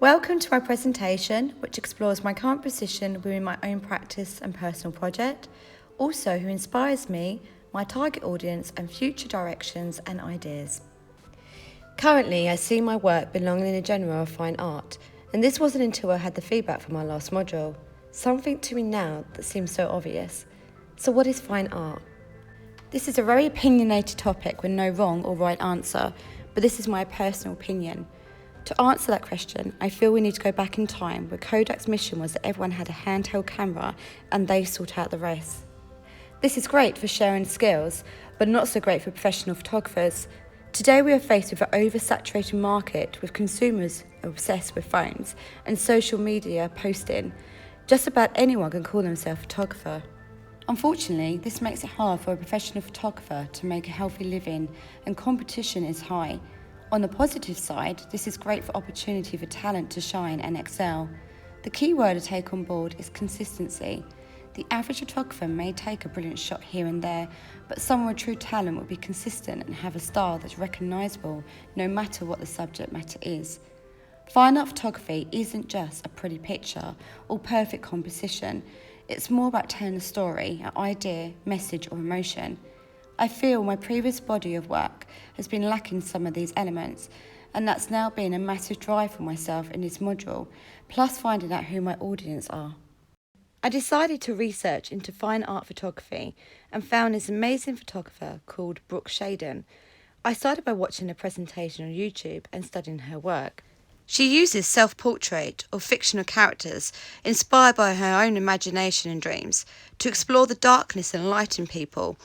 Welcome to my presentation, which explores my current position within my own practice and personal project, also who inspires me, my target audience and future directions and ideas. Currently, I see my work belonging in the genre of fine art, and this wasn't until I had the feedback from my last module. Something to me now that seems so obvious. So what is fine art? This is a very opinionated topic with no wrong or right answer, but this is my personal opinion. To answer that question, I feel we need to go back in time where Kodak's mission was that everyone had a handheld camera and they sort out the rest. This is great for sharing skills, but not so great for professional photographers. Today we are faced with an oversaturated market with consumers obsessed with phones and social media posting. Just about anyone can call themselves a photographer. Unfortunately, this makes it hard for a professional photographer to make a healthy living, and competition is high. On the positive side, this is great for opportunity for talent to shine and excel. The key word to take on board is consistency. The average photographer may take a brilliant shot here and there, but someone with true talent will be consistent and have a style that's recognisable no matter what the subject matter is. Fine art photography isn't just a pretty picture or perfect composition. It's more about telling a story, an idea, message or emotion. I feel my previous body of work has been lacking some of these elements, and that's now been a massive drive for myself in this module, plus finding out who my audience are. I decided to research into fine art photography and found this amazing photographer called Brooke Shaden. I started by watching a presentation on YouTube and studying her work. She uses self-portrait or fictional characters inspired by her own imagination and dreams to explore the darkness and light in people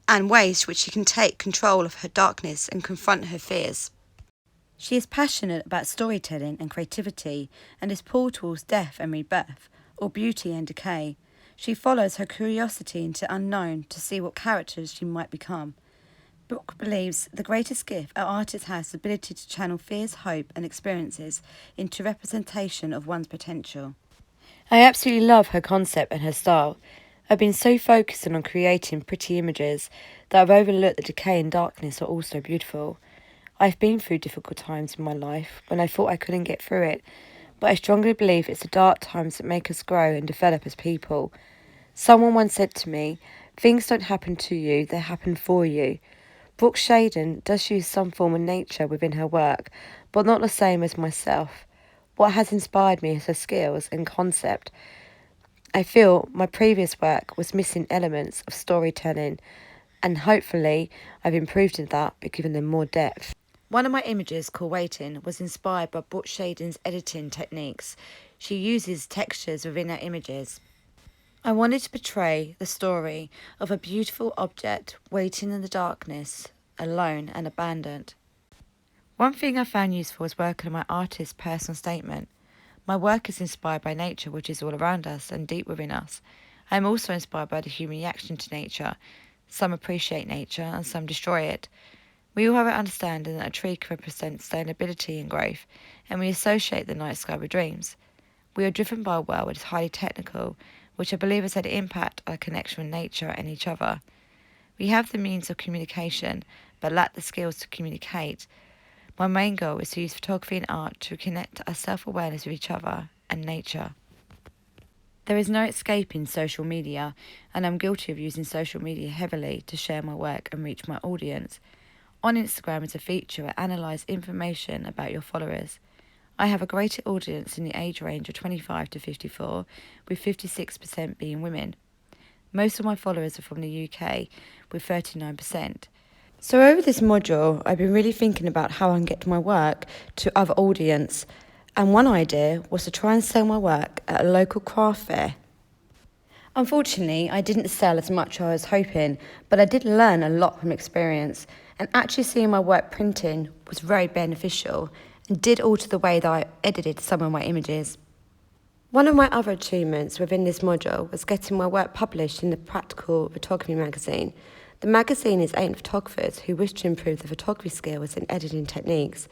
and ways which she can take control of her darkness and confront her fears. She is passionate about storytelling and creativity and is pulled towards death and rebirth, or beauty and decay. She follows her curiosity into unknown to see what characters she might become. Brooke believes the greatest gift an artist has is the ability to channel fears, hope and experiences into representation of one's potential. I absolutely love her concept and her style. I've been so focused on creating pretty images that I've overlooked the decay and darkness are also beautiful. I've been through difficult times in my life when I thought I couldn't get through it, but I strongly believe it's the dark times that make us grow and develop as people. Someone once said to me, "Things don't happen to you, they happen for you." Brooke Shaden does use some form of nature within her work, but not the same as myself. What has inspired me is her skills and concept. I feel my previous work was missing elements of storytelling, and hopefully I've improved in that by giving them more depth. One of my images, called Waiting, was inspired by Brooke Shaden's editing techniques. She uses textures within her images. I wanted to portray the story of a beautiful object waiting in the darkness, alone and abandoned. One thing I found useful was working on my artist's personal statement. My work is inspired by nature, which is all around us and deep within us. I am also inspired by the human reaction to nature. Some appreciate nature and some destroy it. We all have an understanding that a tree can represent sustainability and growth, and we associate the night sky with dreams. We are driven by a world that is highly technical, which I believe has had an impact on our connection with nature and each other. We have the means of communication, but lack the skills to communicate. My main goal is to use photography and art to connect our self-awareness with each other and nature. There is no escaping social media, and I'm guilty of using social media heavily to share my work and reach my audience. On Instagram is a feature that analyses information about your followers. I have a greater audience in the age range of 25 to 54, with 56% being women. Most of my followers are from the UK, with 39%. So over this module, I've been really thinking about how I can get my work to other audience, and one idea was to try and sell my work at a local craft fair. Unfortunately, I didn't sell as much as I was hoping, but I did learn a lot from experience, and actually seeing my work printing was very beneficial and did alter the way that I edited some of my images. One of my other achievements within this module was getting my work published in the Practical Photography magazine. The magazine is aimed at photographers who wish to improve their photography skills and editing techniques.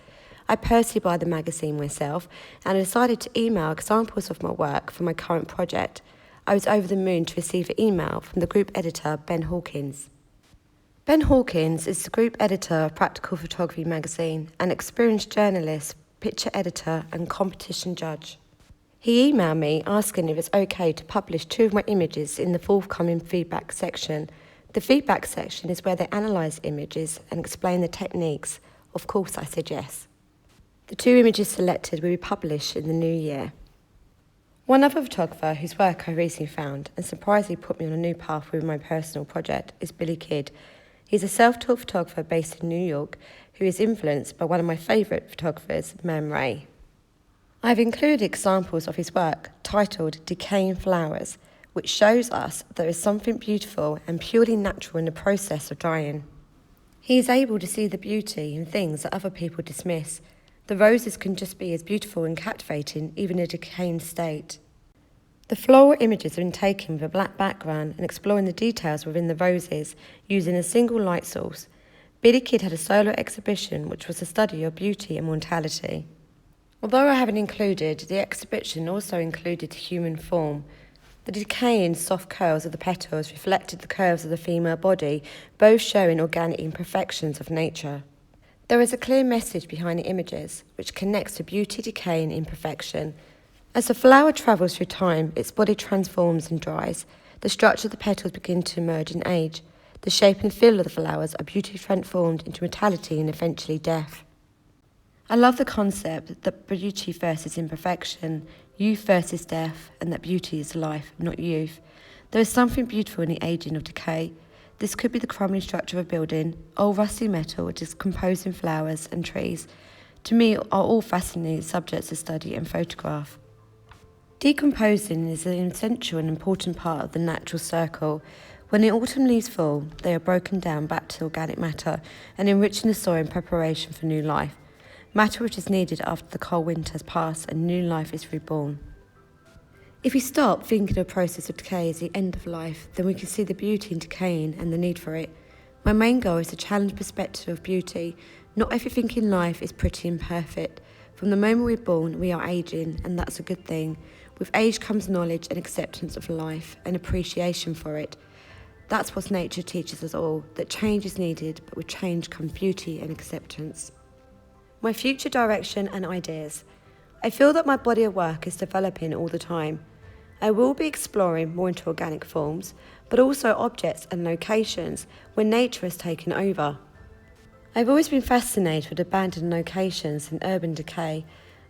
I personally buy the magazine myself, and I decided to email examples of my work for my current project. I was over the moon to receive an email from the group editor, Ben Hawkins. Ben Hawkins is the group editor of Practical Photography magazine, an experienced journalist picture editor and competition judge. He emailed me asking if it's okay to publish 2 of my images in the forthcoming feedback section. The feedback section is where they analyse images and explain the techniques. Of course, I said yes. The 2 images selected will be published in the new year. One other photographer whose work I recently found and surprisingly put me on a new path with my personal project is Billy Kidd. He's a self-taught photographer based in New York who is influenced by one of my favourite photographers, Man Ray. I've included examples of his work titled Decaying Flowers, which shows us there is something beautiful and purely natural in the process of dying. He is able to see the beauty in things that other people dismiss. The roses can just be as beautiful and captivating even in a decaying state. The floral images have been taken with a black background and exploring the details within the roses using a single light source. Billy Kidd had a solo exhibition which was a study of beauty and mortality. Although I haven't included, the exhibition also included human form. The decaying soft curls of the petals reflected the curves of the female body, both showing organic imperfections of nature. There is a clear message behind the images, which connects to beauty, decay and imperfection. As the flower travels through time, its body transforms and dries. The structure of the petals begin to emerge in age. The shape and feel of the flowers are beautifully transformed into mortality and eventually death. I love the concept that beauty versus imperfection, youth versus death, and that beauty is life, not youth. There is something beautiful in the ageing of decay. This could be the crumbling structure of a building, old rusty metal, decomposing flowers and trees. To me, are all fascinating subjects to study and photograph. Decomposing is an essential and important part of the natural circle. When the autumn leaves fall, they are broken down back to organic matter and enriching the soil in preparation for new life. Matter which is needed after the cold winter has passed and new life is reborn. If we stop thinking the process of decay as the end of life, then we can see the beauty in decaying and the need for it. My main goal is to challenge perspective of beauty. Not everything in life is pretty and perfect. From the moment we're born, we are ageing, and that's a good thing. With age comes knowledge and acceptance of life and appreciation for it. That's what nature teaches us all, that change is needed, but with change comes beauty and acceptance. My future direction and ideas. I feel that my body of work is developing all the time. I will be exploring more into organic forms, but also objects and locations where nature has taken over. I've always been fascinated with abandoned locations and urban decay.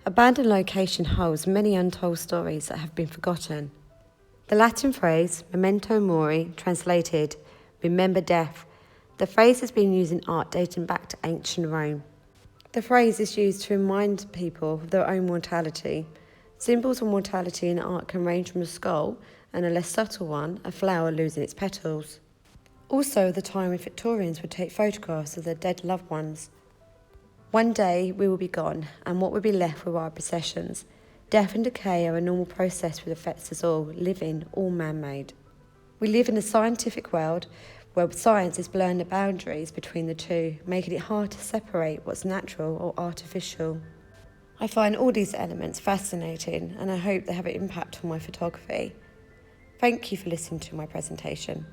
Abandoned location holds many untold stories that have been forgotten. The Latin phrase, memento mori, translated, remember death. The phrase has been used in art dating back to ancient Rome. The phrase is used to remind people of their own mortality. Symbols of mortality in art can range from a skull and a less subtle one, a flower losing its petals. Also, the time when Victorians would take photographs of their dead loved ones. One day we will be gone, and what will be left with our possessions? Death and decay are a normal process which affects us all, living or man-made. We live in a scientific world where science is blurring the boundaries between the two, making it hard to separate what's natural or artificial. I find all these elements fascinating, and I hope they have an impact on my photography. Thank you for listening to my presentation.